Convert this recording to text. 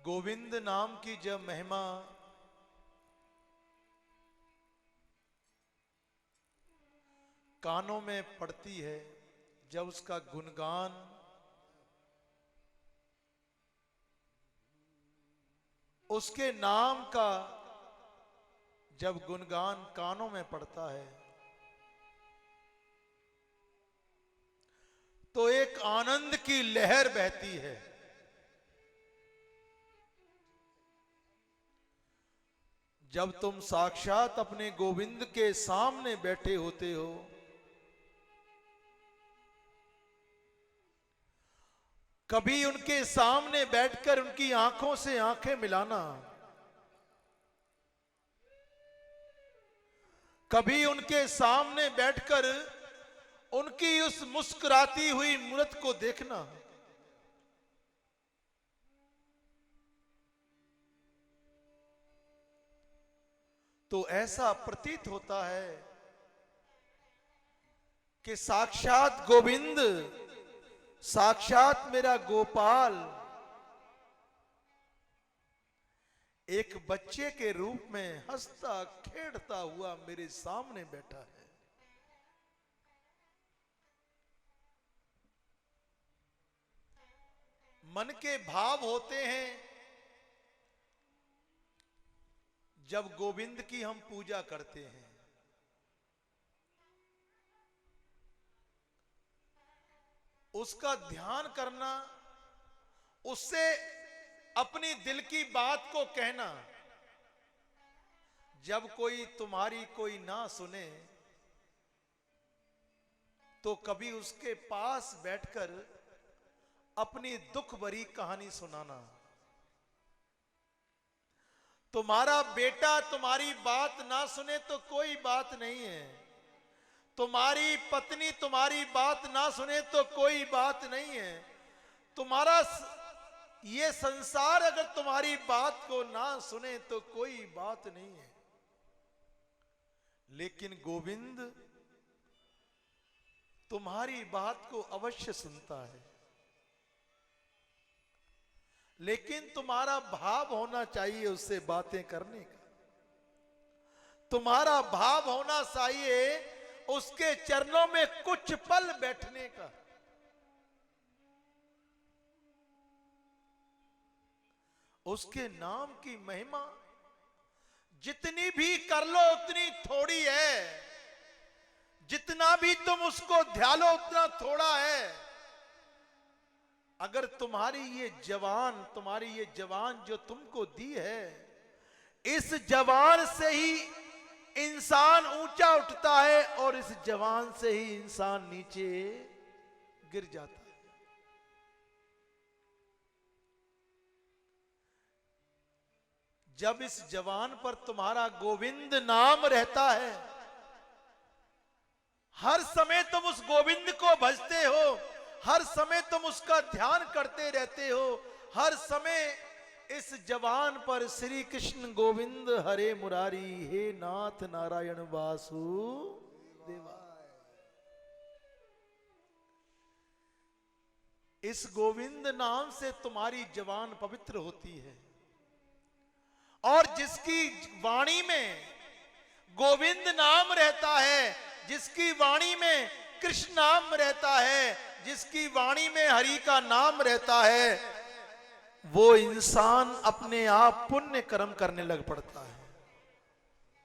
गोविंद नाम की जब महिमा कानों में पड़ती है, जब उसका गुणगान उसके नाम का जब गुणगान कानों में पड़ता है, तो एक आनंद की लहर बहती है। जब तुम साक्षात अपने गोविंद के सामने बैठे होते हो, कभी उनके सामने बैठकर उनकी आंखों से आंखें मिलाना, कभी उनके सामने बैठकर उनकी उस मुस्कुराती हुई मूरत को देखना, तो ऐसा प्रतीत होता है कि साक्षात गोविंद, साक्षात मेरा गोपाल एक बच्चे के रूप में हंसता खेलता हुआ मेरे सामने बैठा है। मन के भाव होते हैं जब गोविंद की हम पूजा करते हैं। उसका ध्यान करना, उससे अपनी दिल की बात को कहना। जब कोई तुम्हारी कोई ना सुने, तो कभी उसके पास बैठकर अपनी दुख भरी कहानी सुनाना। तुम्हारा बेटा तुम्हारी बात ना सुने तो कोई बात नहीं है, तुम्हारी पत्नी तुम्हारी बात ना सुने तो कोई बात नहीं है, तुम्हारा ये संसार अगर तुम्हारी बात को ना सुने तो कोई बात नहीं है। लेकिन गोविंद तुम्हारी बात को अवश्य सुनता है, लेकिन तुम्हारा भाव होना चाहिए उससे बातें करने का। तुम्हारा भाव होना चाहिए उसके चरणों में कुछ पल बैठने का। उसके नाम की महिमा जितनी भी कर लो उतनी थोड़ी है, जितना भी तुम उसको ध्यालो उतना थोड़ा है। अगर तुम्हारी ये जवान जो तुमको दी है, इस जवान से ही इंसान ऊंचा उठता है और इस जवान से ही इंसान नीचे गिर जाता है। जब इस जवान पर तुम्हारा गोविंद नाम रहता है, हर समय तुम उस गोविंद को भजते हो, हर समय तुम उसका ध्यान करते रहते हो, हर समय इस जवान पर श्री कृष्ण गोविंद हरे मुरारी, हे नाथ नारायण वासुदेवा। इस गोविंद नाम से तुम्हारी जवान पवित्र होती है। और जिसकी वाणी में गोविंद नाम रहता है, जिसकी वाणी में कृष्ण नाम रहता है, जिसकी वाणी में हरि का नाम रहता है, वो इंसान अपने आप पुण्य कर्म करने लग पड़ता है।